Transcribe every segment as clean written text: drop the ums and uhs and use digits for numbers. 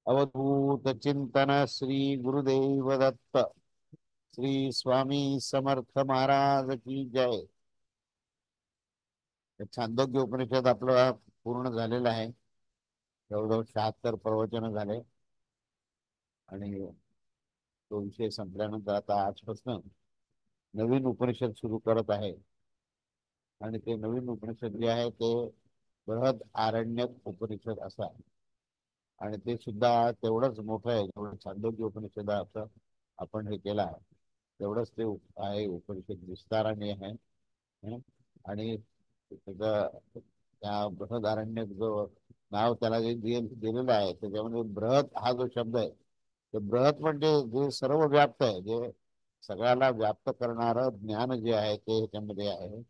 अवधूत चिंतन श्री गुरुदेव दत्त। श्री स्वामी समर्थ महाराज की जय। छांदोग्य उपनिषद आपलं पूर्ण झालेलं आहे. जवळजवळ 76 प्रवचन झाले आणि तो विषय संपल्यानंतर आता आजपासून नवीन उपनिषद सुरू करत आहे. आणि ते नवीन उपनिषद जे आहे ते बृहद आरण्यक उपनिषद असं आहे. आणि ते सुद्धा तेवढंच मोठं आहे जेवढं छांदोग्य उपनिषदाचं आपण हे केलं आहे तेवढंच ते आहे. उपनिषद विस्ताराने आहे. हं? आणि त्याचं त्या बृहदारण्यक जो नाव त्याला जे दिलेलं आहे त्याच्यामध्ये बृहत हा जो शब्द आहे ते बृहत म्हणजे जे सर्व व्याप्त आहे, जे सगळ्याला व्याप्त करणारं ज्ञान जे आहे ते ह्याच्यामध्ये आहे.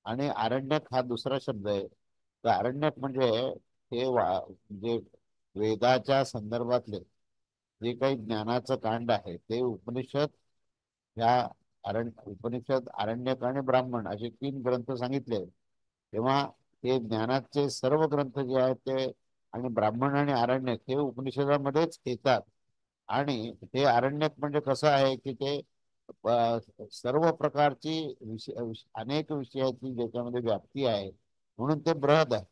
आणि आरण्यक हा दुसरा शब्द आहे. तर आरण्यक म्हणजे हे जे वेदाच्या संदर्भातले जे काही ज्ञानाचं कांड आहे ते उपनिषद ह्या उपनिषद, आरण्यक आणि ब्राह्मण असे 3 ग्रंथ सांगितले. तेव्हा हे ज्ञानाचे सर्व ग्रंथ जे आहेत ते आणि ब्राह्मण आणि आरण्यक हे उपनिषदामध्येच येतात. आणि हे आरण्यक म्हणजे कसं आहे की ते सर्व प्रकारची अनेक विषयाची ज्याच्यामध्ये व्याप्ती आहे म्हणून ते बृहद आहे.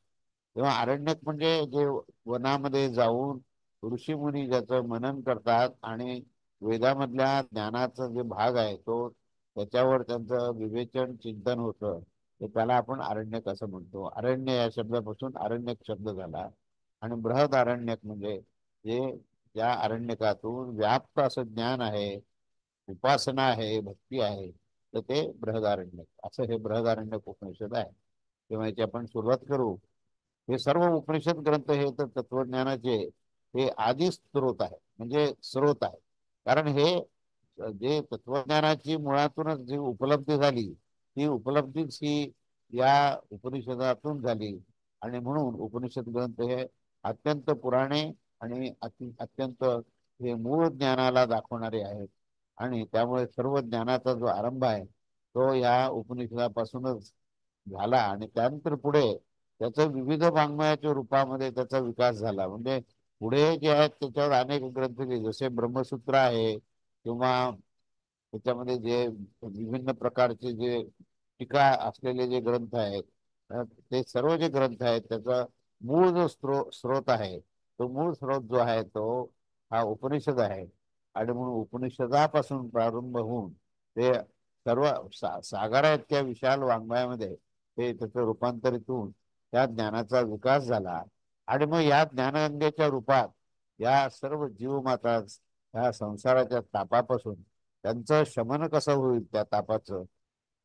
तेव्हा आरण्यक म्हणजे जे वनामध्ये जाऊन ऋषीमुनी ज्याचं मनन करतात आणि वेदामधल्या ज्ञानाचा जे भाग आहे तो त्याच्यावर त्यांचं विवेचन चिंतन होतं, तर त्याला आपण आरण्यक असं म्हणतो. अरण्य या शब्दापासून आरण्यक शब्द झाला. आणि बृहद आरण्यक म्हणजे जे ज्या अरण्यकातून व्याप्त असं ज्ञान आहे, उपासना आहे, भक्ती आहे, तर ते बृहदारण्यक असं हे बृहदारण्यक उपनिषद आहे. तेव्हा याची आपण सुरुवात करू. हे सर्व उपनिषद ग्रंथ हे तर तत्वज्ञानाचे हे आधी स्रोत आहे, म्हणजे स्रोत आहे. कारण हे जे तत्वज्ञानाची मुळातूनच जी उपलब्धी झाली ती उपलब्धीच ही या उपनिषदातून झाली. आणि म्हणून उपनिषद ग्रंथ हे अत्यंत पुराणे आणि अत्यंत हे मूळ ज्ञानाला दाखवणारे आहेत. आणि त्यामुळे सर्व ज्ञानाचा जो आरंभ आहे तो या उपनिषदापासूनच झाला. आणि त्यानंतर पुढे त्याचं विविध वाङ्मयाच्या रूपामध्ये त्याचा विकास झाला. म्हणजे पुढे जे आहेत त्याच्यावर अनेक ग्रंथ लिहिले, जसे ब्रह्मसूत्र आहे किंवा त्याच्यामध्ये जे विभिन्न प्रकारचे जे टीका असलेले जे ग्रंथ आहेत, ते सर्व जे ग्रंथ आहेत त्याचा मूळ जो स्रोत आहे तो मूळ स्रोत जो आहे तो हा उपनिषद आहे. आणि म्हणून उपनिषदापासून प्रारंभ होऊन ते सर्व सागरा इतक्या विशाल वाङ्मयामध्ये ते त्याचं रूपांतरित होऊन त्या ज्ञानाचा विकास झाला. आणि मग या ज्ञानगंगेच्या रूपात या सर्व जीवमाता ह्या संसाराच्या तापापासून त्यांचं शमन कसं होईल त्या तापाचं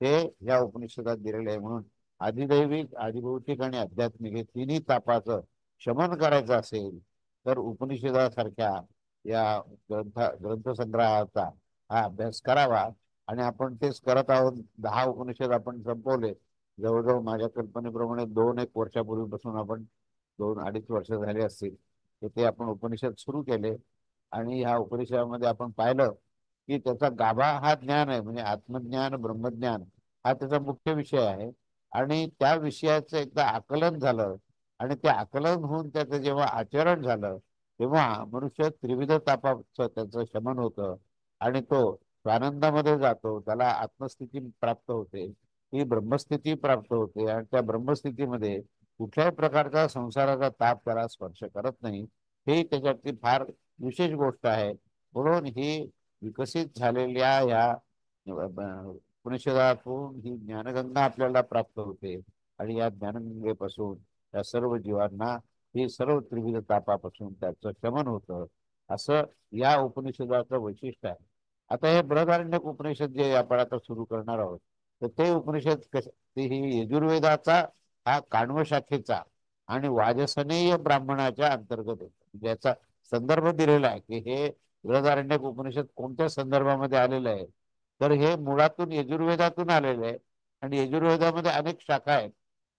ते या उपनिषदात दिलेलं आहे. म्हणून आधिदैविक, आधिभौतिक आणि आध्यात्मिक हे तिन्ही तापाचं शमन करायचं असेल तर उपनिषदासारख्या या ग्रंथसंग्रहाचा हा अभ्यास करावा. आणि आपण तेच करत आहोत. 10 उपनिषद आपण संपवले. जवळजवळ माझ्या कल्पनेप्रमाणे 2-1 वर्षापूर्वीपासून आपण 2-2.5 वर्ष झाले असतील तर ते आपण उपनिषद सुरू केले. आणि ह्या उपनिषदामध्ये आपण पाहिलं की त्याचा गाभा हा ज्ञान आहे, म्हणजे आत्मज्ञान, ब्रह्मज्ञान हा त्याचा मुख्य विषय आहे. आणि त्या विषयाचं एकदा आकलन झालं आणि ते आकलन होऊन त्याचं जेव्हा आचरण झालं तेव्हा मनुष्य त्रिविध तापाचं त्याचं शमन होतं. आणि तो स्वानंदामध्ये जातो, त्याला आत्मस्थिती प्राप्त होते, ही ब्रह्मस्थिती प्राप्त होते. आणि त्या ब्रह्मस्थितीमध्ये कुठल्याही प्रकारचा संसाराचा ताप त्याला स्पर्श करत नाही. ही त्याच्यातली फार विशेष गोष्ट आहे. म्हणून ही विकसित झालेल्या ह्या उपनिषदातून ही ज्ञानगंगा आपल्याला प्राप्त होते. आणि या ज्ञानगंगेपासून या सर्व जीवांना ही सर्व त्रिविध तापापासून त्याचं शमन होतं. असं या उपनिषदाचं वैशिष्ट्य आहे. आता हे बृहदारण्यक उपनिषद जे आपण आता सुरू करणार आहोत तर ते उपनिषद ते ही यजुर्वेदाचा हा काण्व शाखेचा आणि वाजसनेय ब्राह्मणाच्या अंतर्गत येतो. ज्याचा संदर्भ दिलेला आहे की हे बृहदारण्यक उपनिषद कोणत्या संदर्भामध्ये आलेलं आहे, तर हे मुळातून यजुर्वेदातून आलेलं आहे. आणि यजुर्वेदामध्ये अनेक शाखा आहेत.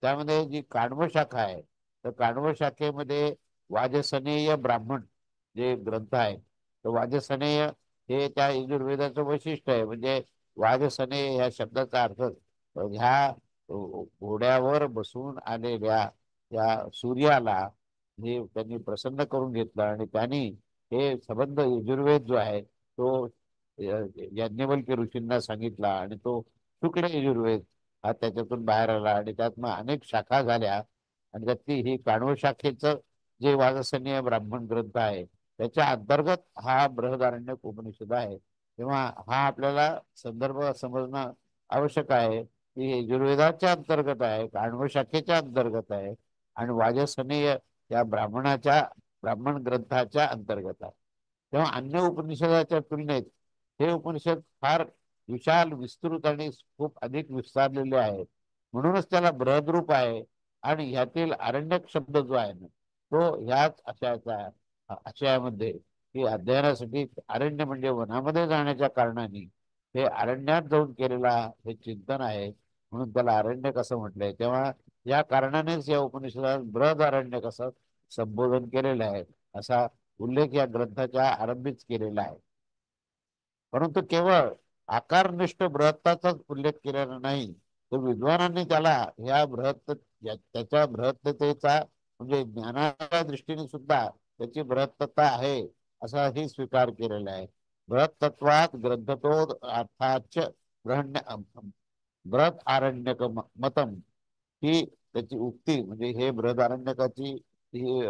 त्यामध्ये जी काण्व शाखा आहे तर काण्व शाखेमध्ये वाजसनेय ब्राह्मण जे ग्रंथ आहे तर वाजसनेय हे त्या यजुर्वेदाचं वैशिष्ट्य आहे. म्हणजे वाजसनेय ह्या शब्दाचा अर्थ ह्या घोड्यावर बसून आलेल्या त्या सूर्याला हे त्यांनी प्रसन्न करून घेतलं आणि त्यांनी हे संबंध यजुर्वेद जो आहे तो याज्ञवल्क्य ऋषींना सांगितला आणि तो शुक्ल यजुर्वेद हा त्याच्यातून बाहेर आला आणि त्यात मग अनेक शाखा झाल्या आणि त्यातली ही काण्व शाखेचं जे वाजसनीय ब्राह्मण ग्रंथ आहे त्याच्या अंतर्गत हा बृहदारण्यक उपनिषद आहे. तेव्हा हा आपल्याला संदर्भ समजणं आवश्यक आहे की यजुर्वेदाच्या अंतर्गत आहे, काण्व शाखेच्या अंतर्गत आहे आणि वाजसनीय या ब्राह्मण ग्रंथाच्या अंतर्गत आहे. तेव्हा अन्य उपनिषदाच्या तुलनेत हे उपनिषद फार विशाल विस्तृत आणि खूप अधिक विस्तारलेले आहे. म्हणूनच त्याला बृहद्रूप आहे आणि ह्यातील आरण्यक शब्द जो आहे ना तो ह्याच आशयाचा आशयामध्ये की अध्ययनासाठी अरण्य म्हणजे वनामध्ये जाण्याच्या कारणाने हे अरण्यात जाऊन केलेला हे चिंतन आहे म्हणून त्याला अरण्यक असं म्हटलंय. तेव्हा या कारणानेच या उपनिषदात बृहद अरण्यक असं संबोधन केलेलं आहे असा उल्लेख या ग्रंथाच्या आरंभीच केलेला आहे. परंतु केवळ आकारनिष्ठ बृहत्ताचाच उल्लेख केलेला नाही तर विद्वानांनी त्याला ह्या त्याच्या बृहत्ततेचा म्हणजे ज्ञानाच्या दृष्टीने सुद्धा त्याची बृहत्तता आहे असाही स्वीकार केलेला आहे. बृहत्तत्वात ग्रंथतो अर्थाच ब्रहण्य बृहत आरण्यक मतम ही त्याची उक्ती म्हणजे हे बृहदारण्यकाची ही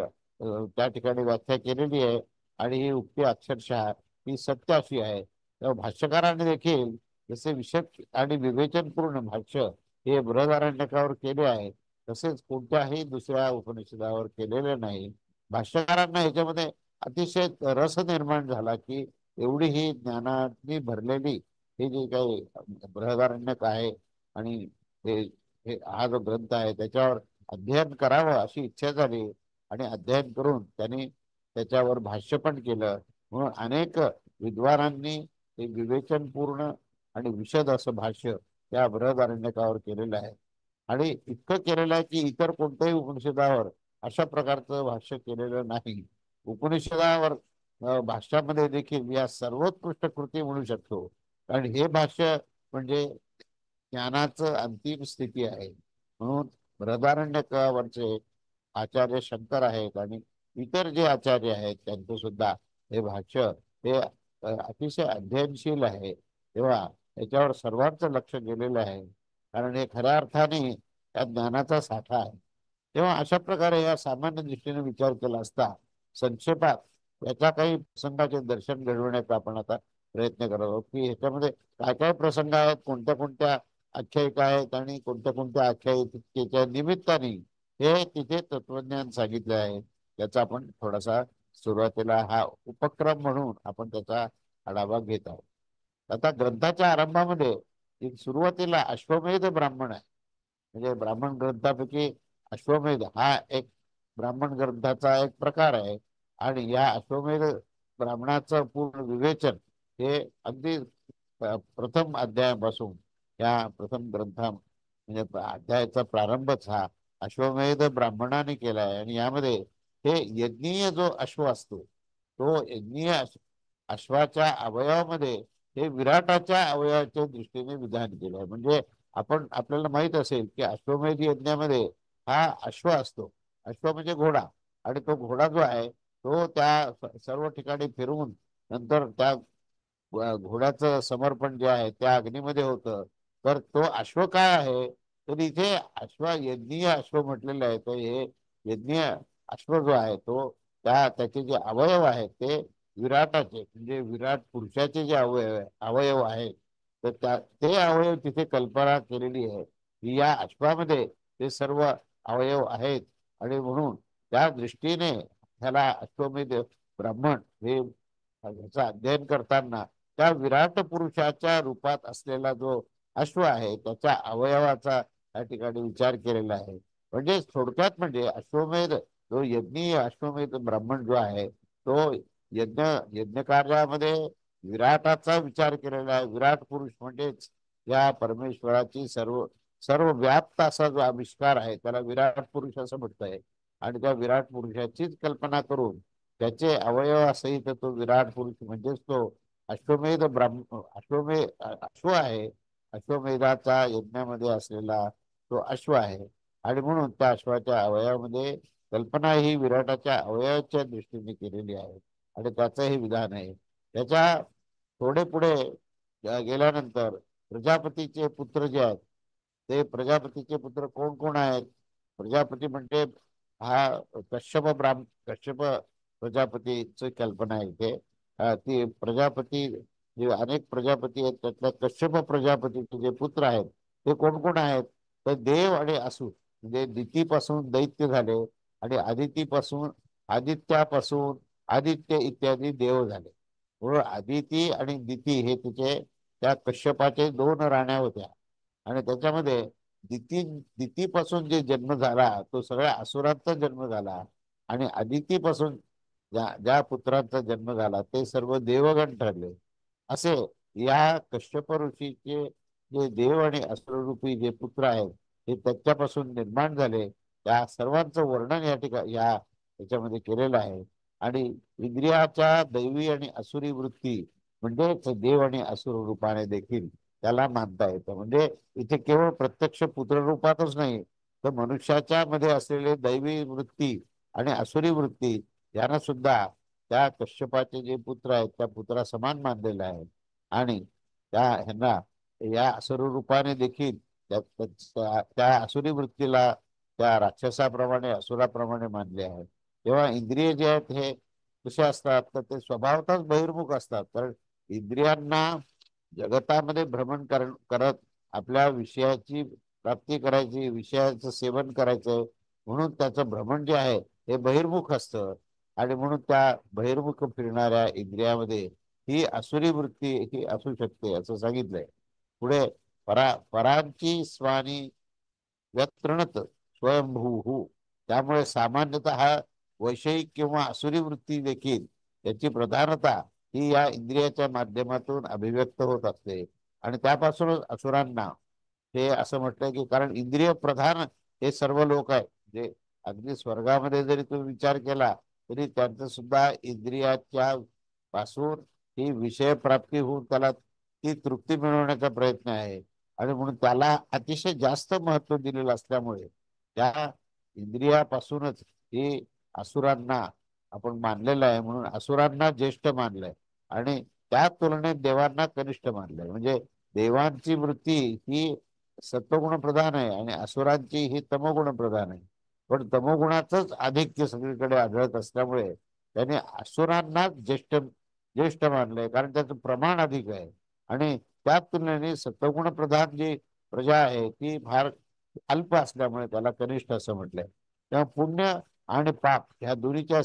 त्या ठिकाणी व्याख्या केलेली आहे आणि ही उक्ती अक्षरशः ही सत्य अशी आहे. तेव्हा भाष्यकारांनी देखील जसे विशद आणि विवेचनपूर्ण भाष्य हे बृहदारण्यकावर केले आहे तसेच कोणत्याही दुसऱ्या उपनिषदावर केलेले नाही. भाष्यकारांना ह्याच्यामध्ये अतिशय रस निर्माण झाला की एवढी ही ज्ञानाने भरलेली हे जे काही बृहदारण्यक आहे आणि हे हा जो ग्रंथ आहे त्याच्यावर अध्ययन करावं अशी इच्छा झाली आणि अध्ययन करून त्यांनी त्याच्यावर भाष्य पण केलं. म्हणून अनेक विद्वानांनी ते विवेचनपूर्ण आणि विशद असं भाष्य त्या बृहदारण्यकावर केलेलं आहे आणि इतकं केलेलं आहे की इतर कोणत्याही उपनिषदावर अशा प्रकारचं भाष्य केलेलं नाही. उपनिषदावर भाष्यामध्ये देखील या सर्वोत्कृष्ट कृती म्हणू शकतो कारण हे भाष्य म्हणजे ज्ञानाचं अंतिम स्थिती आहे. म्हणून बृहदारण्यकावरचे आचार्य शंकर आहेत आणि इतर जे आचार्य आहेत त्यांचं सुद्धा हे भाष्य हे अतिशय अध्ययनशील आहे. तेव्हा याच्यावर सर्वांचं लक्ष गेलेलं आहे कारण हे खऱ्या अर्थाने या ज्ञानाचा साठा आहे. तेव्हा अशा प्रकारे या सामान्य दृष्टीने विचार केला असता संक्षेपात याच्या काही प्रसंगाचे दर्शन घडवण्याचा आपण आता प्रयत्न करत आहोत की ह्याच्यामध्ये काय काय प्रसंग आहेत, कोणत्या कोणत्या आख्यायिका आहेत आणि कोणत्या कोणत्या आख्यायिकेच्या निमित्ताने हे तिथे तत्वज्ञान सांगितले आहे. त्याचा आपण थोडासा सुरुवातीला हा उपक्रम म्हणून आपण त्याचा आढावा घेत आहोत. आता ग्रंथाच्या आरंभामध्ये एक सुरुवातीला अश्वमेध ब्राह्मण आहे म्हणजे ब्राह्मण ग्रंथापैकी अश्वमेध हा एक ब्राह्मण ग्रंथाचा एक प्रकार आहे आणि या अश्वमेध ब्राह्मणाचं पूर्ण विवेचन हे अगदी प्रथम अध्यायापासून या प्रथम ग्रंथा म्हणजे अध्यायाचा प्रारंभच हा अश्वमेध ब्राह्मणाने केला आहे आणि यामध्ये हे यज्ञीय जो अश्व असतो तो यज्ञीय अश्वाच्या अवयवामध्ये हे विराटाच्या अवयवाच्या दृष्टीने विधान केलं आहे. म्हणजे आपल्याला माहित असेल की अश्वमेध यज्ञामध्ये हा अश्व असतो. अश्व म्हणजे घोडा आणि तो घोडा जो आहे तो त्या सर्व ठिकाणी फिरवून नंतर त्या घोड्याचं समर्पण जे आहे त्या अग्नीमध्ये होतं. तर तो अश्व काय आहे तर इथे यज्ञीय अश्व म्हटलेलं आहे. तर हे यज्ञीय अश्व जो आहे तो त्याचे जे अवयव आहेत ते विराटाचे म्हणजे विराट पुरुषाचे जे अवयव आहेत तर ते अवयव तिथे कल्पना केलेली आहे की या अश्वामध्ये ते सर्व अवयव आहेत आणि म्हणून त्या दृष्टीने ह्याला अश्वमेध ब्राह्मण हे ह्याचं अध्ययन करताना त्या विराट पुरुषाच्या रूपात असलेला जो अश्व आहे त्याच्या अवयवाचा या ठिकाणी विचार केलेला आहे. म्हणजे थोडक्यात म्हणजे अश्वमेध जो यज्ञीय अश्वमेध ब्राह्मण जो आहे तो यज्ञ कार्यामध्ये विराटाचा विचार केलेला आहे. विराट पुरुष म्हणजेच या परमेश्वराची सर्व सर्व व्याप्त असा जो आविष्कार आहे त्याला विराट पुरुष असं म्हणतंय आणि त्या विराट पुरुषाचीच कल्पना करून त्याचे अवयव सहित तो विराट पुरुष म्हणजेच तो अश्व आहे. अश्वमेधाचा यज्ञामध्ये असलेला तो अश्व आहे आणि म्हणून त्या अश्वाच्या अवयवामध्ये कल्पना ही विराटाच्या अवयवाच्या दृष्टीने केलेली आहे. आणि त्याचं हे विधान आहे. त्याच्या थोडे पुढे गेल्यानंतर प्रजापतीचे पुत्र जे आहेत, ते प्रजापतीचे पुत्र कोण कोण आहेत? प्रजापती म्हणजे हा कश्यप प्रजापतीची कल्पना आहे इथे. ती प्रजापती जे अनेक प्रजापती आहेत त्यातल्या कश्यप प्रजापतीचे जे पुत्र आहेत ते कोण कोण आहेत? तर देव आणि असुर. म्हणजे दितीपासून दैत्य झाले आणि आदित्यापासून आदित्य इत्यादी देव झाले. म्हणून आदिती आणि दिती हे तिचे त्या कश्यपाचे दोन राण्या होत्या. आणि त्याच्यामध्ये दितीपासून जे जन्म झाला तो सगळ्या असुरांचा जन्म झाला. आणि आदितीपासून ज्या ज्या पुत्रांचा जन्म झाला ते सर्व देवगण ठरले. असे या कश्यप ऋषीचे जे देव आणि असुररूपी जे पुत्र आहेत हे त्याच्यापासून निर्माण झाले. त्या सर्वांचं वर्णन या ठिकाणी याच्यामध्ये केलेलं आहे. आणि इंद्रियाच्या दैवी आणि असुरी वृत्ती म्हणजेच देव आणि असुर रूपाने देखील त्याला मानता येतं. म्हणजे इथे केवळ प्रत्यक्ष पुत्र रूपातच नाही, तर मनुष्याच्या मध्ये असलेले दैवी वृत्ती आणि असुरी वृत्ती यांना सुद्धा त्या कश्यपाचे जे पुत्र आहेत त्या पुत्रा समान मानलेलं आहे. आणि ह्यांना या असुर रूपाने देखील त्या असुरी वृत्तीला त्या राक्षसाप्रमाणे असुराप्रमाणे मानले आहे. तेव्हा इंद्रिय जे आहेत हे कसे असतात तर ते स्वभावतःच बहिर्मुख असतात. कारण इंद्रियांना जगतामध्ये करत आपल्या विषयाची प्राप्ती करायची, विषयाचं सेवन करायचं, म्हणून त्याचं भ्रमण जे आहे हे बहिर्मुख असतं. आणि म्हणून त्या बहिर्मुख फिरणाऱ्या इंद्रियामध्ये ही आसुरी वृत्ती ही असू शकते असं सांगितलंय. पुढे परांची स्वानी व्यतृणत स्वयंभू. त्यामुळे सामान्यतः हा वैषयिक किंवा आसुरी वृत्ती देखील याची प्रधानता ही या इंद्रियाच्या माध्यमातून अभिव्यक्त होत असते. आणि त्यापासूनच असुरांना हे असं म्हटलंय की कारण इंद्रिय प्रधान हे सर्व लोक आहेत. जे अगदी स्वर्गामध्ये जरी तुम्ही विचार केला तरी त्यांचं सुद्धा इंद्रियाच्या पासून ही विषय प्राप्ती होऊन त्याला ती तृप्ती मिळवण्याचा प्रयत्न आहे. आणि म्हणून त्याला अतिशय जास्त महत्व दिलेलं असल्यामुळे त्या इंद्रियापासूनच ही असुरांना आपण मानलेलं आहे. म्हणून असुरांना ज्येष्ठ मानलंय आणि त्या तुलनेत देवांना कनिष्ठ मानलंय. म्हणजे देवांची वृत्ती ही सत्वगुण प्रधान आहे आणि असुरांची ही तमोगुण प्रधान आहे. पण तमोगुणाचंच आधिक्य सगळीकडे आढळत असल्यामुळे त्याने असुरांनाच ज्येष्ठ ज्येष्ठ मानलंय, कारण त्याचं प्रमाण अधिक आहे. आणि त्या तुलनेने सत्वगुण प्रधान जी प्रजा आहे ती फार अल्प असल्यामुळे त्याला कनिष्ठ असं म्हटलंय. तेव्हा पुण्य आणि पाप ह्या दोन्हीच्या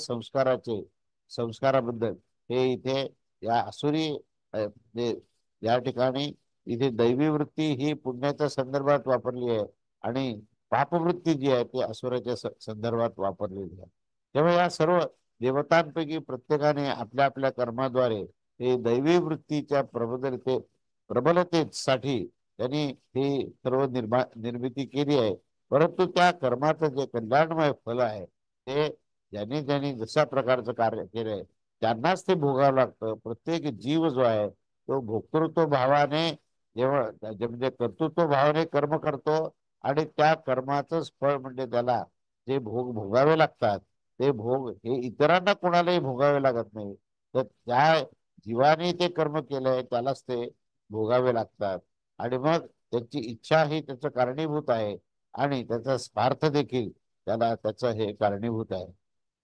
संस्काराबद्दल हे इथे या आसुरी जे या ठिकाणी इथे दैवी वृत्ती ही पुण्याच्या संदर्भात वापरली आहे आणि पापवृत्ती जी आहे ती असुराच्या संदर्भात वापरलेली आहे. तेव्हा या सर्व देवतांपैकी प्रत्येकाने आपल्या आपल्या कर्माद्वारे हे दैवी वृत्तीच्या प्रबलतेसाठी त्यांनी ही सर्व निर्मिती केली आहे. परंतु त्या कर्माचं जे कल्याणमय फल आहे ते ज्यांनी ज्यांनी जशा प्रकारचं कार्य केलंय त्यांनाच ते भोगावं लागतं. प्रत्येक जीव जो आहे तो भोक्तृत्व भावाने जेव्हा म्हणजे कर्तृत्व भावाने कर्म करतो आणि त्या कर्माचंच फळ म्हणजे त्याला जे भोग भोगावे लागतात ते भोग हे इतरांना कोणालाही भोगावे लागत नाही. तर त्या जीवाने ते कर्म केलंय त्यालाच ते भोगावे लागतात. आणि मग त्याची इच्छा ही त्याचं कारणीभूत आहे आणि त्याचा स्वार्थ देखील त्याला त्याचं हे कारणीभूत आहे.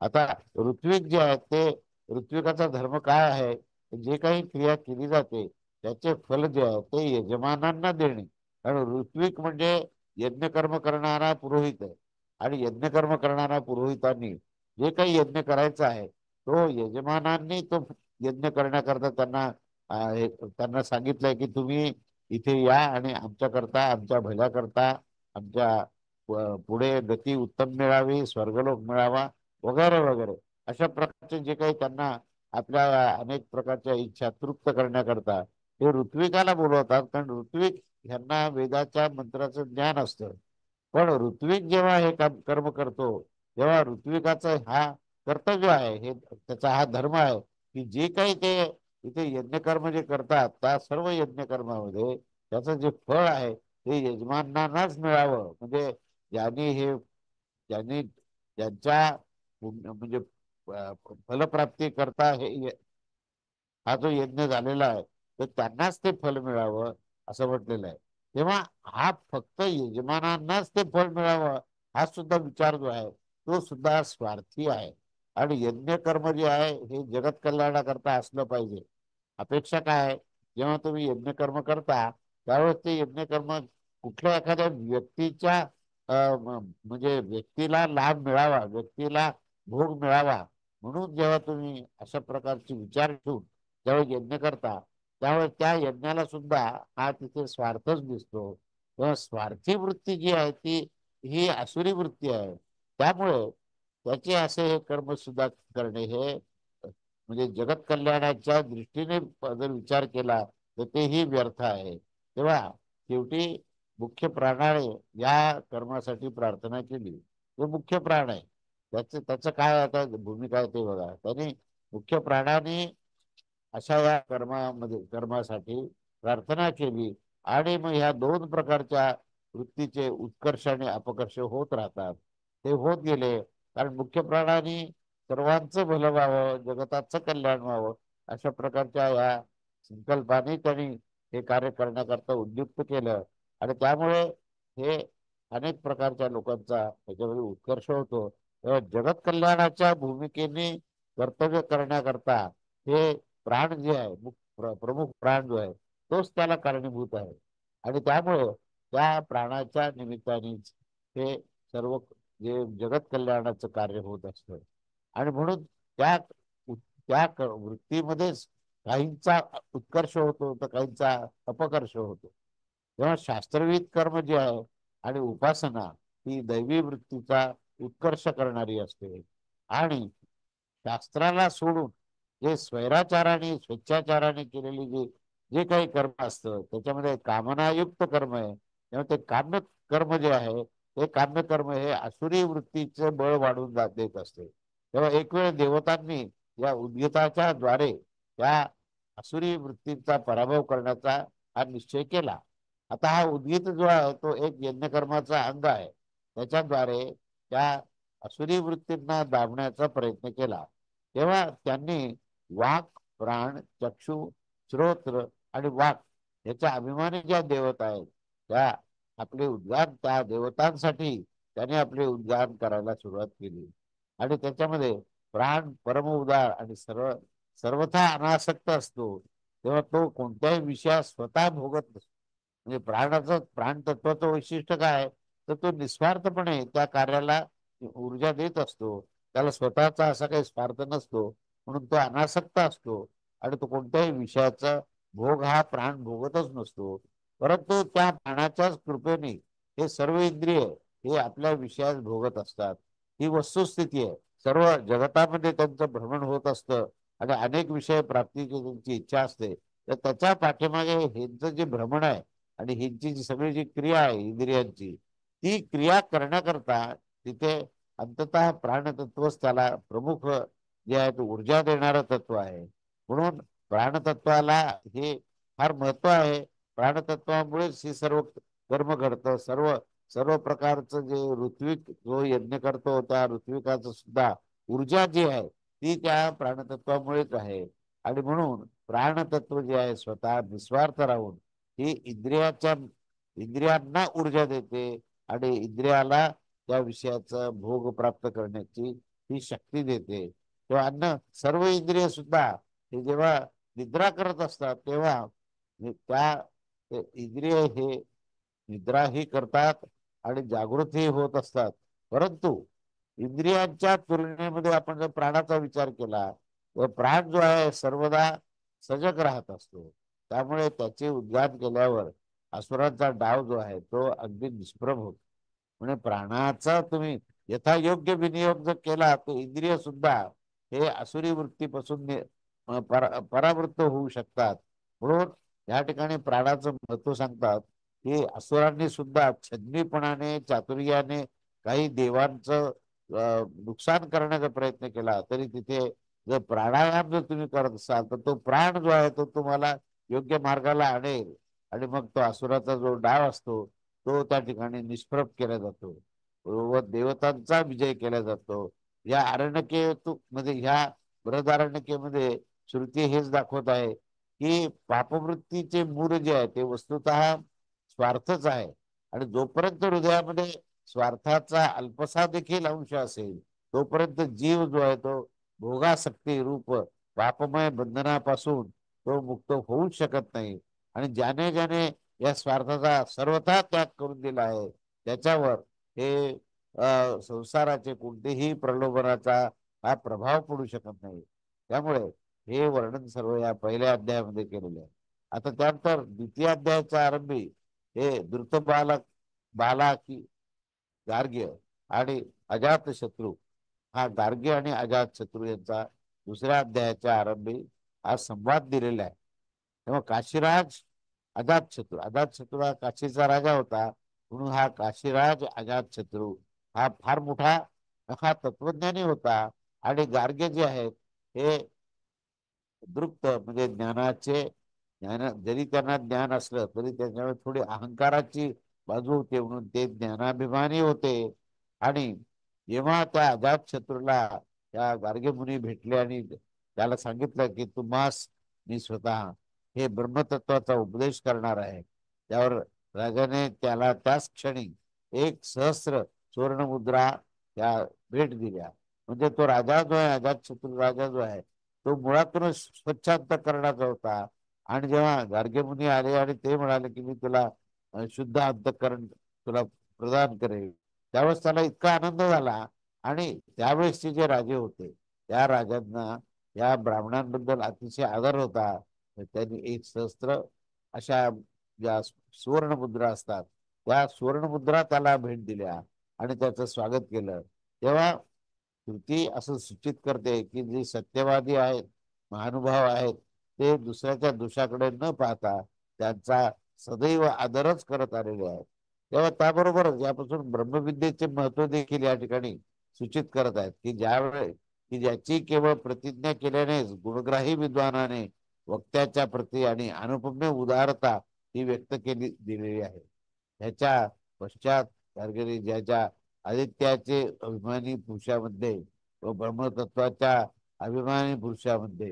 आता ऋत्विक जे आहे ते ऋत्विकाचा धर्म काय आहे? जे काही क्रिया केली जाते त्याचे फल जे आहे ते यजमानांना देणे. कारण ऋत्विक म्हणजे यज्ञकर्म करणारा पुरोहित आहे. आणि यज्ञकर्म करणाऱ्या पुरोहितांनी जे काही यज्ञ करायचा आहे तो यजमानांनी तो यज्ञ करण्याकरता त्यांना सांगितलंय की तुम्ही इथे या आणि आमच्याकरता आमच्या भल्याकरता आमच्या पुढे गती उत्तम मिळावी, स्वर्गलोक मिळावा वगैरे वगैरे अशा प्रकारचे जे काही त्यांना आपल्या अनेक प्रकारच्या इच्छा तृप्त करण्याकरता हे ऋत्विकाला बोलवतात. कारण ऋत्विक ह्यांना वेदाच्या मंत्राचं ज्ञान असतं. पण ऋत्विक जेव्हा हे काम कर्म करतो तेव्हा ऋत्विकाचं हा कर्तव्य आहे, हे त्याचा हा धर्म आहे की जे काही ते इथे यज्ञकर्म जे करतात त्या सर्व यज्ञकर्मामध्ये त्याचं जे फळ आहे ते यजमानांनाच मिळावं. म्हणजे ज्यांनी हे ज्यांनी ज्यांच्या म्हणजे फलप्राप्ती करता हा जो यज्ञ झालेला आहे तर त्यांनाच ते फल मिळावं असं म्हटलेलं आहे. तेव्हा हा फक्त यजमानांनाच ते फल मिळावं हा सुद्धा विचार जो आहे तो सुद्धा स्वार्थी आहे. आणि यज्ञ कर्म जे आहे हे जगत कल्याणाकरता असलं पाहिजे. अपेक्षा काय आहे, जेव्हा तुम्ही यज्ञ कर्म करता त्यावेळेस ते यज्ञ कर्म कुठल्या एखाद्या व्यक्तीच्या म्हणजे व्यक्तीला लाभ मिळावा, व्यक्तीला भोग मिळावा म्हणून जेव्हा तुम्ही अशा प्रकारचे विचार ठेवून ज्यावेळी यज्ञ करता त्यावेळेस त्या यज्ञाला सुद्धा हा तिथे स्वार्थच दिसतो. तेव्हा स्वार्थी वृत्ती जी आहे ती ही आसुरी वृत्ती आहे. त्यामुळे त्याचे असे हे कर्म सुद्धा करणे हे म्हणजे जगत कल्याणाच्या दृष्टीने जर विचार केला तर तेही व्यर्थ आहे. तेव्हा शेवटी मुख्य प्राणाने या कर्मासाठी प्रार्थना केली. तो मुख्य प्राण आहे, त्याचं काय आता भूमिका आहे ते बघा. त्याने मुख्य प्राणाने अशा या कर्मासाठी प्रार्थना केली आणि मग ह्या दोन प्रकारच्या वृत्तीचे उत्कर्ष आणि अपकर्ष होत राहतात. ते होत गेले कारण मुख्य प्राणाने सर्वांचं भलं व्हावं, जगताचं कल्याण व्हावं अशा प्रकारच्या या संकल्पाने त्यांनी हे कार्य करण्याकरता उद्युक्त केलं. आणि त्यामुळे हे अनेक प्रकारच्या लोकांचा त्याच्यामध्ये उत्कर्ष होतो. तेव्हा जगत कल्याणाच्या भूमिकेने कर्तव्य करण्याकरता हे प्राण जे आहे प्रमुख प्राण जो आहे तोच त्याला कारणीभूत आहे. आणि त्यामुळे त्या प्राणाच्या निमित्तानेच हे सर्व जे जगत कल्याणाचं कार्य होत असतं. आणि म्हणून वृत्तीमध्येच काहींचा उत्कर्ष होतो तर काहींचा अपकर्ष होतो. तेव्हा शास्त्रविध कर्म जे आहे आणि उपासना ही दैवी वृत्तीचा उत्कर्ष करणारी असते. आणि शास्त्राला सोडून जे स्वैराचाराने स्वेच्छाचाराने केलेली जे काही कर्म असतं त्याच्यामध्ये कामनायुक्त कर्म आहे. तेव्हा ते काम्य कर्म जे आहे ते काम्य कर्म हे आसुरी वृत्तीचे बळ वाढून देत असते. तेव्हा एक वेळ देवतांनी या उद्गीताच्या द्वारे त्या आसुरी वृत्तीचा पराभव करण्याचा हा निश्चय केला. आता हा उद्गीत जो आहे तो एक यज्ञकर्माचा अंग आहे. त्याच्याद्वारे त्या आसुरी वृत्तींना दाबण्याचा प्रयत्न केला. तेव्हा त्यांनी वाक, प्राण, चक्षु, श्रोत्र आणि वाक याच्या अभिमानी ज्या देवता आहेत त्या आपले उद्गार त्या देवतांसाठी त्याने आपले उद्गार करायला सुरुवात केली. आणि त्याच्यामध्ये प्राण परम उदार आणि सर्वथा अनासक्त असतो. तेव्हा तो कोणत्याही विषयात स्वतः भोगत नसतो. म्हणजे प्राण तत्वाचं वैशिष्ट्य काय आहे तर तो निस्वार्थपणे त्या कार्याला ऊर्जा देत असतो. त्याला स्वतःचा असा काही स्वार्थ नसतो म्हणून तो अनासक्त असतो. आणि तो कोणत्याही विषयाचा भोग हा प्राण भोगतच नसतो. परंतु त्या प्राणाच्याच कृपेने हे सर्व इंद्रिय हे आपल्या विषयात भोगत असतात. ही वस्तुस्थिती आहे. सर्व जगतामध्ये त्यांचं भ्रमण होत असतं आणि अनेक विषय प्राप्तीची त्यांची इच्छा असते. तर त्याच्या पाठीमागे हेंचं जे भ्रमण आहे आणि हिंची जी सगळी जी क्रिया आहे इंद्रियांची ती क्रिया करण्याकरता तिथे अंततः प्राणतत्वच त्याला प्रमुख जे आहे ते ऊर्जा देणारं तत्व आहे. म्हणून प्राणतत्वाला हे फार महत्व आहे. प्राणतत्वामुळेच हे सर्व कर्म घडतं. सर्व सर्व प्रकारचं जे ऋत्विक जो यज्ञ करतो त्या ऋत्विकाचं सुद्धा ऊर्जा जी आहे ती त्या प्राणतत्वामुळेच आहे. आणि म्हणून प्राणतत्व जे आहे स्वतः निस्वार्थ राहून ही इंद्रियांना ऊर्जा देते आणि इंद्रियाला त्या विषयाचा भोग प्राप्त करण्याची ही शक्ती देते. तेव्हा सर्व इंद्रिय सुद्धा हे जेव्हा निद्रा करत असतात तेव्हा त्या इंद्रिय हे निद्राही करतात आणि जागृतही होत असतात. परंतु इंद्रियांच्या तुलनेमध्ये आपण जर प्राणाचा विचार केला तर प्राण जो आहे सर्वदा सजग राहत असतो. त्यामुळे त्याचे उद्गार केल्यावर असुरांचा डाव जो आहे तो अगदी निष्प्रभ होतो. म्हणजे प्राणाचा तुम्ही यथायोग्य विनियोग जर केला तर इंद्रिय सुद्धा हे आसुरी वृत्तीपासून परावृत्त होऊ शकतात. म्हणून या ठिकाणी प्राणाचं महत्व सांगतात की असुरांनी सुद्धा छद्मीपणाने चातुर्याने काही देवांचं नुकसान करण्याचा प्रयत्न केला तरी तिथे जर प्राणायाम जर तुम्ही करत असाल तर तो प्राण जो आहे तो तुम्हाला योग्य मार्गाला आणेल आणि मग तो असुराचा जो डाव असतो तो त्या ठिकाणी निष्प्रभ केला जातो व देवतांचा विजय केला जातो. या मध्ये ह्या बृहदारण्यकेमध्ये श्रुती हेच दाखवत आहे की पापवृत्तीचे मूळ जे आहे ते वस्तुतः स्वार्थच आहे. आणि जोपर्यंत हृदयामध्ये स्वार्थाचा अल्पसा देखील अंश असेल तोपर्यंत जीव जो आहे तो भोगासक्ती रूप पापमय बंधनापासून तो मुक्त होऊच शकत नाही. आणि ज्याने या स्वार्थाचा सर्वथा त्याग करून दिला आहे त्याच्यावर हे संसाराचे कोणतेही प्रलोभनाचा हा प्रभाव पडू शकत नाही. त्यामुळे हे वर्णन सर्व या पहिल्या अध्यायामध्ये केलेले आहे. आता त्यानंतर द्वितीय अध्यायाच्या आरंभी हे द्रुत बाला की गार्ग्य आणि अजात शत्रू, हा गार्ग्य आणि अजात शत्रू यांचा दुसऱ्या अध्यायाच्या आरंभी हा संवाद दिलेला आहे. तेव्हा काशीराज अजातशत्रू हा काशीचा राजा होता. म्हणून हा काशीराज अजातशत्रू हा फार मोठा हा तत्वज्ञानी होता. आणि गार्गे जे आहेत हे दृप्त म्हणजे जरी त्यांना ज्ञान असलं तरी त्यांच्यावर थोडी अहंकाराची बाजू होते म्हणून ते ज्ञानाभिमानी होते. आणि जेव्हा त्या अजातशत्रूला त्या गार्गे मुनी भेटले आणि त्याला सांगितलं की तुम्हास मी स्वतः हे ब्रह्मतत्वाचा उपदेश करणार आहे, त्यावर राजाने त्याला त्याच क्षणी 1 सहस्त्र सुवर्णमुद्रा त्या भेट दिल्या. म्हणजे तो राजा जो आहे अजातशत्रू राजा जो आहे तो मुळातूनच स्वच्छ अंतःकरणाचा होता. आणि जेव्हा गार्गे मुनी आले आणि ते म्हणाले की मी तुला शुद्ध अंतःकरण तुला प्रदान करेल, त्यावेळेस त्याला इतका आनंद झाला. आणि त्यावेळेसचे जे राजे होते त्या राजांना या ब्राह्मणांबद्दल अतिशय आदर होता. त्यांनी 1 सहस्त्र अशा ज्या सुवर्णमुद्रा असतात त्या सुवर्णमुद्रा त्याला भेट दिल्या आणि त्याचं स्वागत केलं. तेव्हा श्रुती असं सूचित करते की जे सत्यवादी आहेत, महानुभाव आहेत, ते दुसऱ्याच्या दोषाकडे न पाहता त्यांचा सदैव आदरच करत आलेले आहेत. तेव्हा त्याबरोबरच यापासून ब्रह्मविद्येचे महत्व देखील या ठिकाणी सूचित करत आहेत की ज्याची केवळ प्रतिज्ञा केल्यानेच गुणग्राही विद्वानाने वक्त्याच्या प्रती आणि अनुपम्य उदारता ही व्यक्त केली दिलेली आहे. ह्याच्या पश्चात ज्याच्या आदित्याचे अभिमानी पुरुषामध्ये व ब्रह्मतत्वाच्या अभिमानी पुरुषामध्ये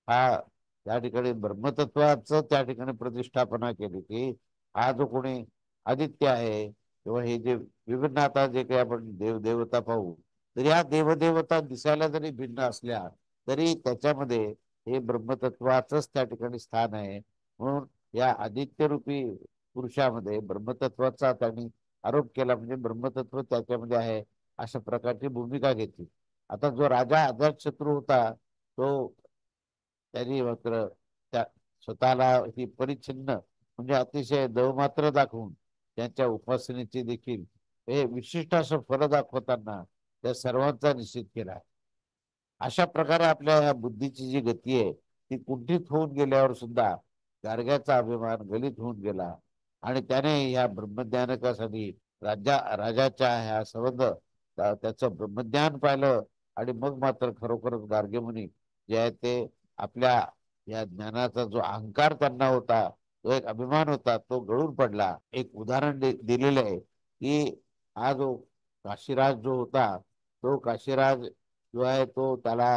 हा त्या ठिकाणी ब्रह्मतत्वाचं त्या ठिकाणी प्रतिष्ठापना केली की हा जो कोणी आदित्य आहे किंवा हे जे विभिन्न आता जे काही आपण देवदेवता पाहू तर या देवदेवता दिसायला जरी भिन्न असल्या तरी त्याच्यामध्ये हे ब्रह्मतत्वाचंच त्या ठिकाणी स्थान आहे. म्हणून या आदित्य रूपी पुरुषामध्ये ब्रह्मतत्वाचा त्यांनी आरोप केला म्हणजे ब्रह्मतत्व त्याच्यामध्ये आहे अशा प्रकारची भूमिका घेतली. आता जो राजा अजातशत्रू होता तो त्यांनी मात्र त्या स्वतःला ही परिच्छिन्न म्हणजे अतिशय दवमात्र दाखवून त्यांच्या उपासनेची देखील हे विशिष्ट असं फळ दाखवताना त्या सर्वांचा निषेध केला. अशा प्रकारे आपल्या ह्या बुद्धीची जी गती आहे ती कुंठित होऊन गेल्यावर सुद्धा गार्ग्याचा अभिमान गलित होऊन गेला. आणि त्याने ह्या ब्रह्मज्ञानकासाठी राजाच्या ह्या संबंध त्याचं ब्रह्मज्ञान पाहिलं. आणि मग मात्र खरोखरच गार्गे मुनी जे आहे ते आपल्या या ज्ञानाचा जो अहंकार त्यांना होता, जो एक अभिमान होता, तो गळून पडला. एक उदाहरण दिलेलं आहे की हा जो काशीराज जो होता तो काशीराज जो आहे तो त्याला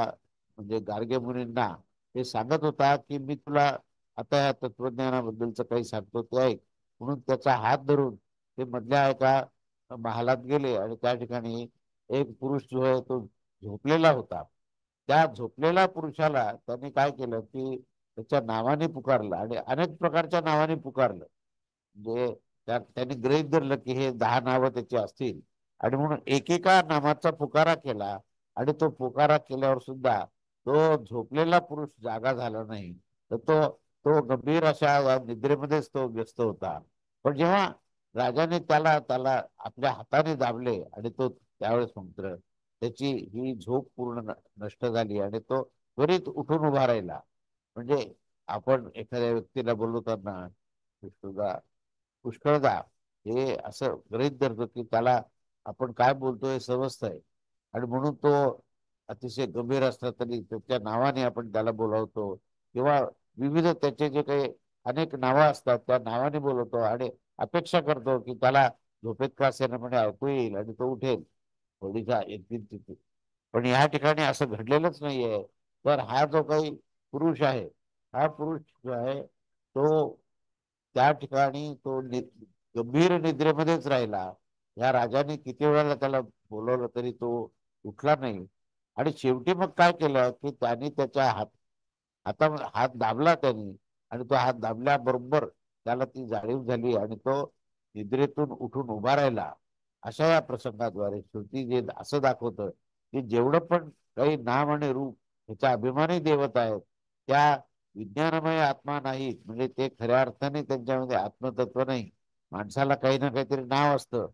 म्हणजे गार्गे मुनींना हे सांगत होता की मी तुला आता या तत्वज्ञानाबद्दलचं काही सांगतो ते ऐक. म्हणून त्याचा हात धरून ते मधल्या एका महालात गेले आणि त्या ठिकाणी एक पुरुष जो आहे तो झोपलेला होता. त्या झोपलेल्या पुरुषाला त्यांनी काय केलं की त्याच्या नावाने पुकारलं आणि अनेक प्रकारच्या नावाने पुकारलं. म्हणजे त्यांनी गृहीत धरलं की हे 10 नावं त्याची असतील. आणि म्हणून एकेका नामाचा पुकारा केला. आणि तो पुकारा केल्यावर सुद्धा तो झोपलेला पुरुष जागा झाला नाही. तर तो तो गंभीर अशा या निद्रेमध्येच तो व्यस्त होता. पण जेव्हा राजाने त्याला त्याला आपल्या हाताने दाबले आणि तो त्यावेळेस मंत्र त्याची ही झोप पूर्ण नष्ट झाली आणि तो त्वरित उठून उभा राहिला. म्हणजे आपण एखाद्या व्यक्तीला बोलवताना पुष्कळदा पुष्कळदा हे असं गृहीत धरतो की त्याला आपण काय बोलतोय समजतंय. आणि म्हणून तो अतिशय गंभीर असला तरी त्याच्या नावाने आपण त्याला बोलावतो किंवा विविध त्याचे जे काही अनेक नावं असतात त्या नावाने बोलवतो आणि अपेक्षा करतो की त्याला झोपेत का असेना म्हणे ऐकू येईल आणि तो उठेल. थोडीसा येतील तिथे पण या ठिकाणी असं घडलेलंच नाहीये. तर हा जो काही पुरुष आहे, हा पुरुष जो आहे तो त्या ठिकाणी तो गंभीर निद्रेमध्येच राहिला. या राजाने किती वेळाला त्याला बोलवलं तरी तो उठला नाही. आणि शेवटी मग काय केलं की त्याने त्याच्या हाता हात दाबला त्यांनी. आणि तो हात दाबल्याबरोबर त्याला ती जाणीव झाली आणि तो निद्रेतून उठून उभा राहिला. अशा या प्रसंगाद्वारे श्रुती जे असं दाखवतं की जेवढं पण काही नाम आणि रूप ह्याच्या अभिमानी देवता आहेत, त्या विज्ञानमय आत्मा नाहीत. म्हणजे ते खऱ्या अर्थाने त्यांच्यामध्ये आत्मतत्व नाही. माणसाला काही ना काहीतरी नाव असतं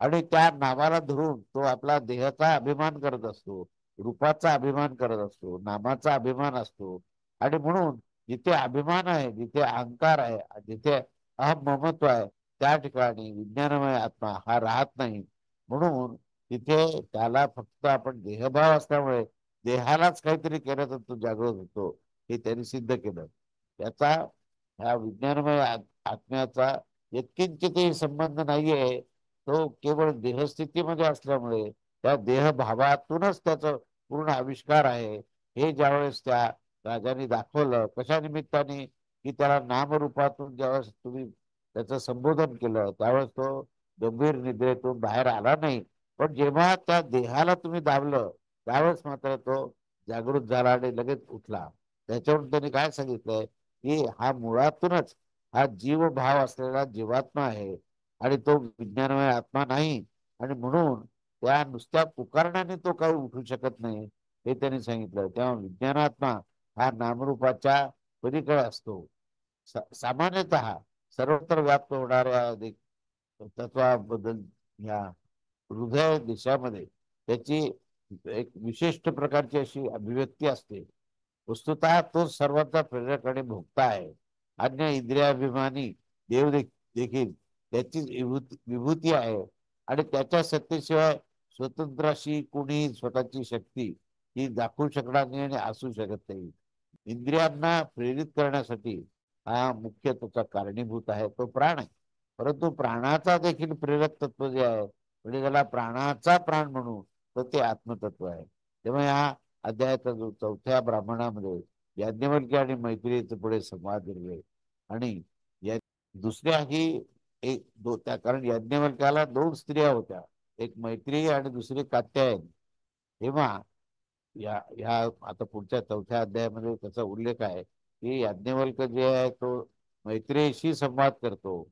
आणि त्या नावाला धरून तो आपला देहाचा अभिमान करत असतो, रूपाचा अभिमान करत असतो, नामाचा अभिमान असतो. आणि म्हणून जिथे अभिमान आहे, जिथे अहंकार आहे, जिथे अहम ममत्व आहे, त्या ठिकाणी विज्ञानमय आत्मा हा राहत नाही. म्हणून तिथे त्याला फक्त आपण देहभाव असल्यामुळे देहालाच काहीतरी केलं तर तो जागृत होतो, हे त्यांनी सिद्ध केलं. त्याचा ह्या विज्ञानमय आत्म्याचा यत्किंचितही संबंध नाहीये. तो केवळ देहस्थितीमध्ये असल्यामुळे त्या देहभावातूनच त्याचा पूर्ण आविष्कार आहे. हे ज्यावेळेस त्या राजाने दाखवलं, कशा निमित्ताने की त्याला नामरूपातून ज्यावेळेस तुम्ही त्याचं संबोधन केलं त्यावेळेस तो गंभीर निद्रेतून बाहेर आला नाही. पण जेव्हा त्या देहाला तुम्ही दाबलं त्यावेळेस मात्र तो जागृत झाला आणि लगेच उठला. त्याच्यावरून त्यांनी काय सांगितलंय की हा मुळातूनच हा जीवभाव असलेला जीवात्मा आहे आणि तो विज्ञानमय आत्मा नाही. आणि म्हणून त्या नुसत्या पुकारण्याने तो काही उठू शकत नाही, हे त्यांनी सांगितलं. तेव्हा विज्ञानात्मा हा नामरूपाच्या पलीकडे असतो. सामान्यतः सर्वत्र व्याप्त होणाऱ्या तत्वाबद्दल या हृदय देशामध्ये त्याची एक विशिष्ट प्रकारची अशी अभिव्यक्ती असते. वस्तुतः तो सर्वांचा प्रेरक आणि भोक्ता आहे. अन्य इंद्रियाभिमानी देव देखील त्याचीच विभूती आहे. आणि त्याच्या सत्तेशिवाय स्वतंत्र अशी कोणी स्वतःची शक्ती ही दाखवू शकणार नाही आणि असू शकत नाही. इंद्रियांना प्रेरित करण्यासाठी हा मुख्य त्याचा कारणीभूत आहे, तो प्राण आहे. परंतु प्राणाचा देखील प्रेरक तत्व जे आहे, म्हणजे त्याला प्राणाचा प्राण म्हणू, तर ते आत्मतत्व आहे. तेव्हा या अध्यायाचा जो चौथ्या ब्राह्मणामध्ये याज्ञवल्क्य आणि मैत्रियीचे पुढे संवाद दिले. आणि या दुसऱ्याही त्या कारण याज्ञवल्क्याला दोन स्त्रिया होत्या, एक मैत्री आणि दुसरी कात्यायन. तेव्हा ह्या आता पुढच्या चौथ्या अध्यायामध्ये त्याचा उल्लेख आहे की याज्ञवल्क जे आहे तो मैत्रेयीशी संवाद करतो.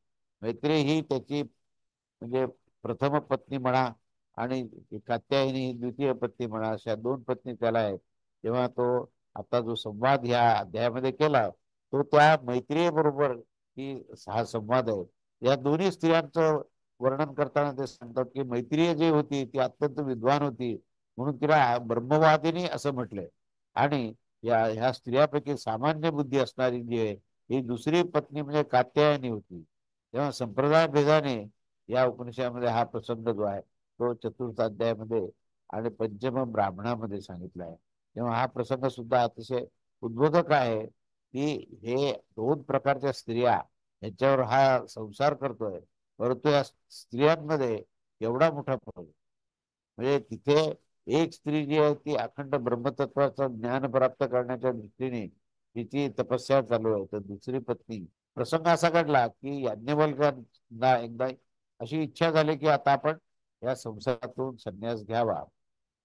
मैत्रेयी ही त्याची म्हणजे प्रथम पत्नी म्हणा आणि कात्यायनी ही द्वितीय पत्नी म्हणा, अशा दोन पत्नी त्याला आहेत. तेव्हा तो आता जो संवाद ह्या अध्यायामध्ये केला तो त्या मैत्रिये बरोबर ही हा संवाद आहे. या दोन्ही स्त्रियांचं वर्णन करताना ते सांगतात की मैत्रीय जी होती ती अत्यंत विद्वान होती, म्हणून तिला ब्रह्मवादिनी असं म्हटलंय. आणि ह्या स्त्रियापैकी सामान्य बुद्धी असणारी जी आहे ही दुसरी पत्नी म्हणजे कात्यायनी होती. तेव्हा संप्रदाय भेदाने या उपनिषदामध्ये हा प्रसंग जो आहे तो चतुर्थ अध्यायामध्ये आणि पंचम ब्राह्मणामध्ये सांगितला आहे. तेव्हा हा प्रसंग सुद्धा अतिशय उद्बोधक आहे की हे दोन प्रकारच्या स्त्रिया ह्याच्यावर हा संसार करतोय. परंतु या स्त्रियांमध्ये एवढा मोठा फरक आहे. म्हणजे तिथे एक स्त्री जी आहे ती अखंड ब्रह्मतत्वाचं ज्ञान प्राप्त करण्याच्या दृष्टीने तिची तपस्या चालू आहे, तर दुसरी पत्नी प्रसंग असा घडला की याज्ञवल्क्यांना एकदा अशी इच्छा झाली की आता आपण या संसारातून संन्यास घ्यावा.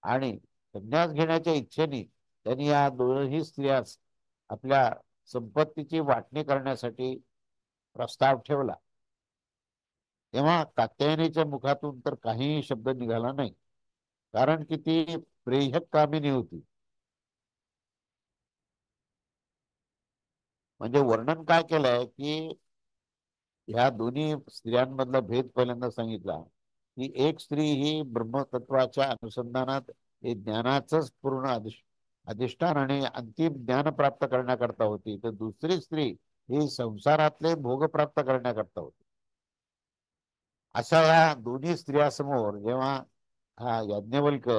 आणि संन्यास घेण्याच्या इच्छेने त्यांनी या दोनही स्त्रियास आपल्या संपत्तीची वाटणी करण्यासाठी प्रस्ताव ठेवला. तेव्हा कात्यायनीच्या मुखातून तर काहीही शब्द निघाला नाही, कारण की ती प्रेयक कामिनी होती. म्हणजे वर्णन काय केलंय की ह्या दोन्ही स्त्रियांमधला भेद पहिल्यांदा सांगितला की एक स्त्री ही ब्रह्मतत्वाच्या अनुसंधानात हे ज्ञानाचंच पूर्ण अधिष्ठान आणि अंतिम ज्ञान प्राप्त करण्याकरता होती, तर दुसरी स्त्री ही संसारातले भोग प्राप्त करण्याकरता होती. अशा या दोन्ही स्त्रियासमोर जेव्हा हा याज्ञवल्क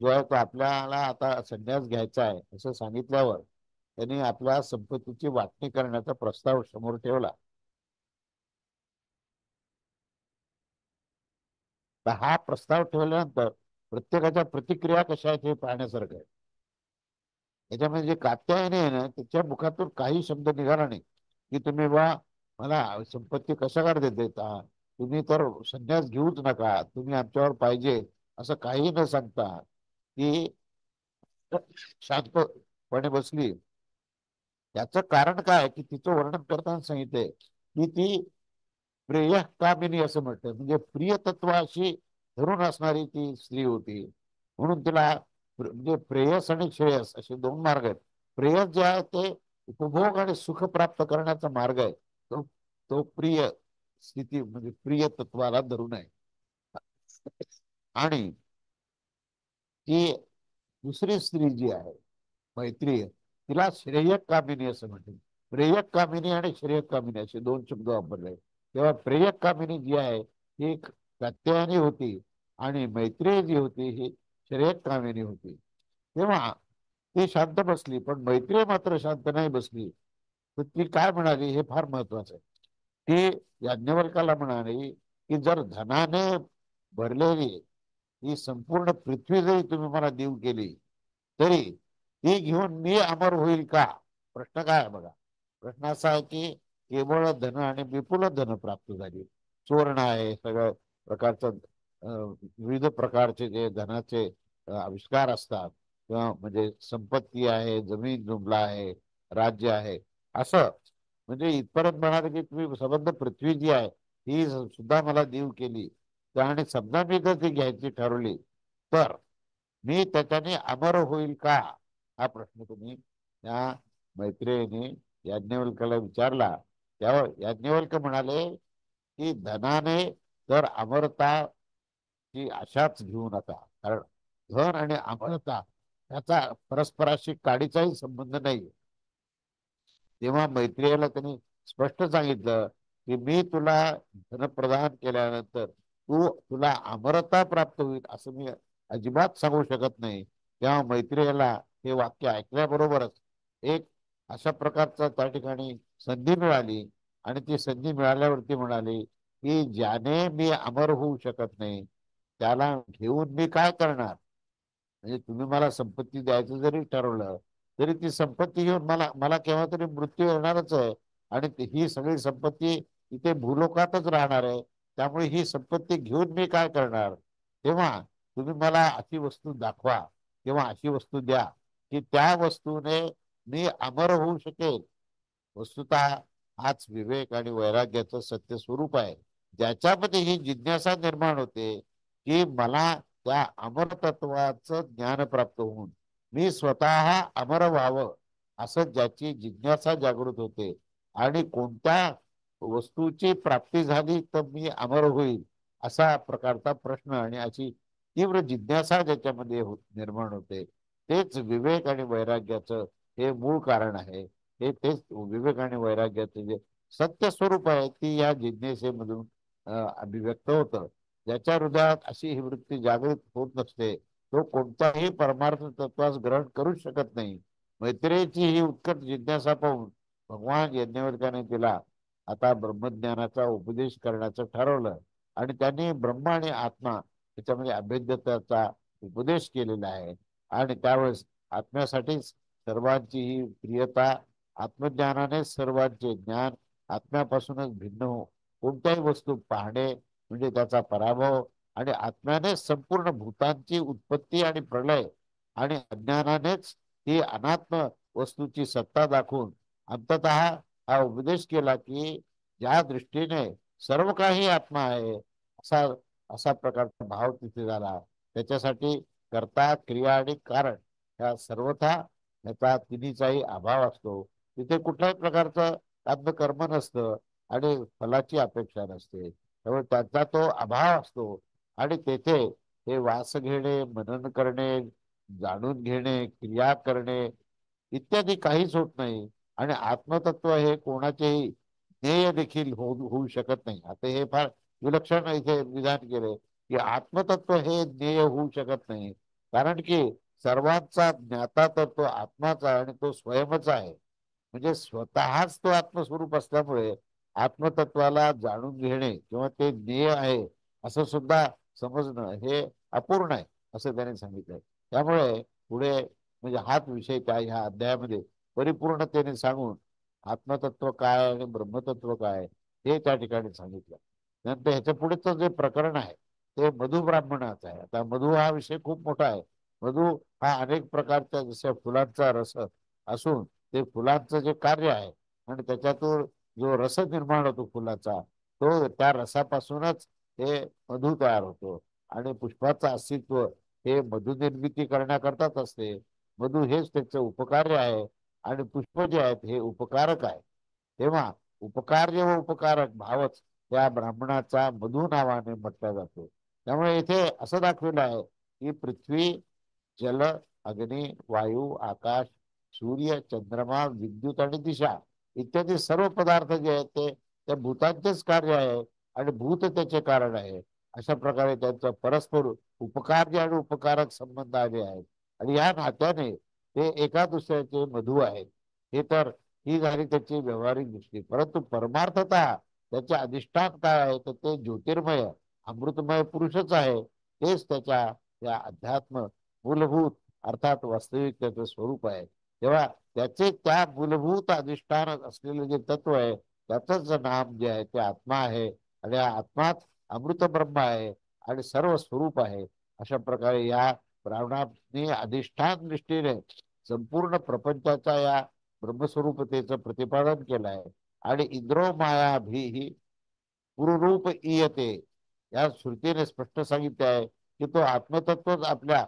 जो आहे तो आपल्याला आता संन्यास घ्यायचा आहे असं सांगितल्यावर त्यांनी आपल्या संपत्तीची वाटणी करण्याचा प्रस्ताव समोर ठेवला. तर हा प्रस्ताव ठेवल्यानंतर प्रत्येकाच्या प्रतिक्रिया कशा आहेत हे पाहण्यासारखं आहे. याच्यामध्ये जे कात्यायनी आहे ना, त्याच्या मुखातून काही शब्द निघाला नाही की तुम्ही बा मला संपत्ती कशाकार देता, तुम्ही तर संन्यास घेऊच नका, तुम्ही आमच्यावर पाहिजे, असं काही न सांगता ती शांतपणे बसली. त्याचं कारण काय की तिचं वर्णन करताना सांगितलंय की ती प्रेय कामिनी असं म्हटलं, म्हणजे प्रिय तत्वाशी धरून असणारी ती स्त्री होती. म्हणून तिला म्हणजे प्रेयस आणि श्रेयस असे दोन मार्ग आहेत. प्रेयस जे आहे ते उपभोग आणि सुख प्राप्त करण्याचा मार्ग आहे. तो तो प्रिय स्थिती म्हणजे प्रिय तत्वाला धरून आहे. आणि ती दुसरी स्त्री जी आहे मैत्रीय, तिला श्रेयक कामिनी असं म्हणते. प्रेयक कामिनी आणि श्रेयक कामिनी असे दोन शब्द वापरले. तेव्हा प्रेयक कामिनी जी आहे ही एक कात्यायनी होती आणि मैत्रेय जी होती ही श्रेयक कामिनी होती. तेव्हा ती शांत बसली, पण मैत्रेय मात्र शांत नाही बसली. तर ती काय म्हणाली हे फार महत्वाचं आहे. ती याज्ञवल्काला म्हणाली की जर धनाने भरलेली ही संपूर्ण पृथ्वी जरी तुम्ही मला देऊ केली तरी ती घेऊन मी अमर होईल का? प्रश्न काय आहे बघा. प्रश्न असा आहे की केवळ धन आणि विपुल धन प्राप्त झाली, चोरण आहे सगळ्या प्रकारचं विविध प्रकारचे जे धनाचे आविष्कार असतात किंवा म्हणजे संपत्ती आहे, जमीन जुमला आहे, राज्य आहे, असं म्हणजे इथपर्यंत म्हणाले की तुम्ही संबंध पृथ्वी जी आहे ही सुद्धा मला देऊ केली आणि समजा मी जर ती घ्यायची ठरवली तर मी त्याच्याने अमर होईल का? हा प्रश्न तुम्ही त्या मैत्रिणीने याज्ञवल्काला विचारला. त्यावर याज्ञवल्क म्हणाले की धनाने तर अमरताची आशाच घेऊ नका, कारण धन आणि अमरता याचा परस्पराशी काडीचाही संबंध नाही. तेव्हा मैत्रियेला त्यांनी स्पष्ट सांगितलं की मी तुला धन प्रदान केल्यानंतर तुला अमरता प्राप्त होईल असं मी अजिबात सांगू शकत नाही. तेव्हा मैत्रियेला हे वाक्य ऐकल्याबरोबरच एक अशा प्रकारचा त्या ठिकाणी संधी मिळाली आणि ती संधी मिळाल्यावरती म्हणाली की ज्याने मी अमर होऊ शकत नाही त्याला घेऊन मी काय करणार. म्हणजे तुम्ही मला संपत्ती द्यायचं जरी ठरवलं तरी ती संपत्ती घेऊन मला मला केव्हा तरी मृत्यू येणारच आहे आणि ही सगळी संपत्ती इथे भूलोकातच राहणार आहे. त्यामुळे ही संपत्ती घेऊन मी काय करणार. तेव्हा तुम्ही मला अशी वस्तू दाखवा किंवा अशी वस्तू द्या की त्या वस्तूने मी अमर होऊ शकेल. वस्तुतः हाच विवेक आणि वैराग्याचं सत्य स्वरूप आहे, ज्याच्यामध्ये ही जिज्ञासा निर्माण होते की मला त्या अमरतत्वाचं ज्ञान प्राप्त होऊन मी स्वतः अमर व्हावं, असं ज्याची जिज्ञासा जागृत होते आणि कोणत्या वस्तूची प्राप्ती झाली तर मी अमर होईल असा प्रकारचा प्रश्न आणि अशी तीव्र जिज्ञासा ज्याच्यामध्ये निर्माण होते, तेच विवेक आणि वैराग्याचं हे मूळ कारण आहे. हे तेच विवेक आणि वैराग्याचे जे सत्य स्वरूप आहे ती या जिज्ञेसेमधून अभिव्यक्त होतं. ज्याच्या हृदयात अशी ही वृत्ती जागृत होत नसते तो कोणताही परमार्थ तत्वास ग्रहण करूच शकत नाही. मैत्रेयीची ही उत्कट जिज्ञासा पाहून भगवान यज्ञवल्क्याने तिला आता ब्रह्मज्ञानाचा उपदेश करण्याचं ठरवलं आणि त्यांनी ब्रह्म आणि आत्मा त्याच्यामध्ये अभेद्यतेचा उपदेश केलेला आहे. आणि त्यावेळेस आत्म्यासाठीच सर्वांची ही प्रियता, आत्मज्ञानानेच सर्वांचे ज्ञान, आत्म्यापासूनच भिन्न हो कोणत्याही वस्तू पाहणे म्हणजे त्याचा पराभव आणि आत्म्यानेच संपूर्ण भूतांची उत्पत्ती आणि प्रलय आणि अज्ञानानेच ही अनात्म वस्तूची सत्ता दाखवून अंततः हा उपदेश केला की ज्या दृष्टीने सर्व काही आत्मा आहे असा असा प्रकारचा भाव तिथे झाला. त्याच्यासाठी कर्ता, क्रिया आणि कारण या सर्वथा याचा तिन्हीचाही अभाव असतो. तिथे कुठल्याही प्रकारचं त्यातनं कर्म नसतं आणि फलाची अपेक्षा नसते. त्यामुळे त्याचा तो अभाव असतो आणि तेथे हे वास घेणे, मनन करणे, जाणून घेणे, क्रिया करणे इत्यादी काहीच होत नाही. आणि आत्मतत्व हे कोणाचेही ध्येय देखील होऊ शकत नाही. आता हे फार विलक्षण इथे विधान केले की आत्मतत्व हे ध्येय होऊ शकत नाही, कारण की सर्वांचा ज्ञाता तत्व आत्माच आहे आणि तो स्वयंच आहे. म्हणजे स्वतःच तो आत्मस्वरूप असल्यामुळे आत्मतत्वाला जाणून घेणे किंवा ते ज्ञेय आहे असं सुद्धा समजणं हे अपूर्ण आहे. असं त्याने सांगितलंय. त्यामुळे पुढे म्हणजे हाच विषय त्या ह्या अध्यायामध्ये परिपूर्णतेने सांगून आत्मतत्व काय आणि ब्रह्मतत्व काय हे त्या ठिकाणी सांगितलं. नंतर ह्याच्या पुढेच जे प्रकरण आहे ते मधु ब्राह्मणाचं आहे. आता मधु हा विषय खूप मोठा आहे. मधु हा अनेक प्रकारच्या जशा फुलांचा रस असून ते फुलांचं जे कार्य आहे आणि त्याच्यातून जो रस निर्माण होतो फुलाचा, तो त्या रसापासूनच हे मधु तयार होतो. आणि पुष्पाचं अस्तित्व हे मधु निर्मिती करण्याकरताच असते. मधु हेच त्याचं उपकार्य आहे आणि पुष्प जे आहेत हे उपकारक आहे. तेव्हा उपकार्य व उपकारक भावच त्या ब्राह्मणाचा मधु नावाने म्हटला जातो. त्यामुळे इथे असं दाखवलं आहे की पृथ्वी, जल, अग्नी, वायू, आकाश, सूर्य, चंद्रमा, विद्युत आणि दिशा इत्यादी सर्व पदार्थ जे आहेत ते त्या भूतांचेच कार्य आहे आणि भूत त्याचे कारण आहे. अशा प्रकारे त्यांचा परस्पर उपकार्य आणि उपकारक संबंध आले आहेत आणि या नात्याने ते एका दुसऱ्याचे मधु आहेत. हे तर ही झाली त्याची व्यावहारिक दृष्टी. परंतु परमार्थतः त्याचे अधिष्ठान काय आहे तर ते ज्योतिर्मय अमृतमय पुरुषच आहे. तेच त्याच्या त्या अध्यात्म मूलभूत अर्थात वास्तविक त्याचं स्वरूप आहे. तेव्हा त्याचे त्या मूलभूत अधिष्ठान असलेले जे तत्व आहे त्याच नाम जे आहे ते आत्मा आहे आणि हा आत्माच अमृत ब्रह्म आहे आणि सर्व स्वरूप आहे. अशा प्रकारे या ब्राह्मणाने अधिष्ठान दृष्टीने संपूर्ण प्रपंचाच्या या ब्रह्मस्वरूपतेचं प्रतिपादन केलं आहे. आणि इंद्रो माया भी ही पुरुरूप इयते या श्रुतीने स्पष्ट सांगितले आहे की तो आत्मतत्वच आपल्या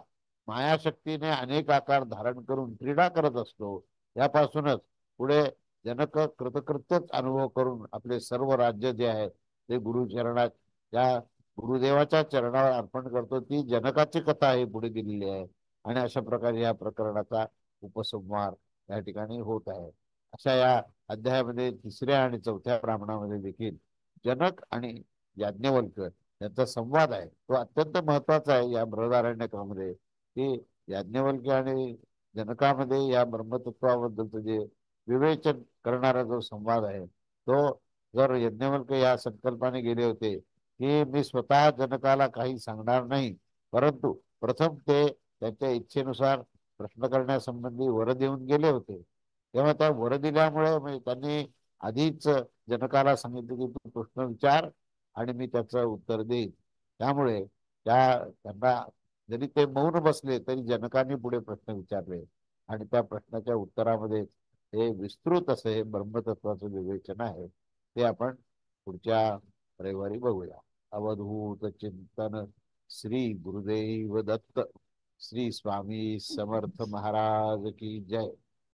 मायाशक्तीने अनेक आकार धारण करून क्रीडा करत असतो. यापासूनच पुढे जनक कृतकृत्यच अनुभव करून आपले सर्व राज्य जे आहे ते गुरुचरणात त्या गुरुदेवाच्या चरणावर अर्पण करतो. ती जनकाची कथा ही पुढे दिलेली आहे आणि अशा प्रकारे या प्रकरणाचा उपसंहार या ठिकाणी होत आहे. अशा या अध्यायामध्ये तिसऱ्या आणि चौथ्या ब्राह्मणामध्ये देखील जनक आणि याज्ञवल्क्य यांचा संवाद आहे तो अत्यंत महत्वाचा आहे या बृहदारण्यकामध्ये. की याज्ञवल्क्य आणि जनकामध्ये या ब्रह्मतत्वाबद्दलचं जे विवेचन करणारा जो संवाद आहे तो, जर यज्ञवल्क्य या संकल्पाने गेले होते की मी स्वतः जनकाला काही सांगणार नाही, परंतु प्रथम ते त्यांच्या इच्छेनुसार प्रश्न करण्यासंबंधी वर देऊन गेले होते, तेव्हा त्या वर दिल्यामुळे म्हणजे त्यांनी आधीच जनकाला सांगितलं की तू प्रश्न विचार आणि मी त्याचं उत्तर देईन. त्यामुळे त्यांना जरी ते मौन बसले तरी जनकाने पुढे प्रश्न विचारले आणि त्या प्रश्नाच्या उत्तरामध्ये हे विस्तृत असं हे ब्रह्मतत्वाचं विवेचन आहे. ते आपण पुढच्या रविवारी बघूया. अवधूत चिंतन. श्री गुरुदेव दत्त. श्री स्वामी समर्थ महाराज की जय.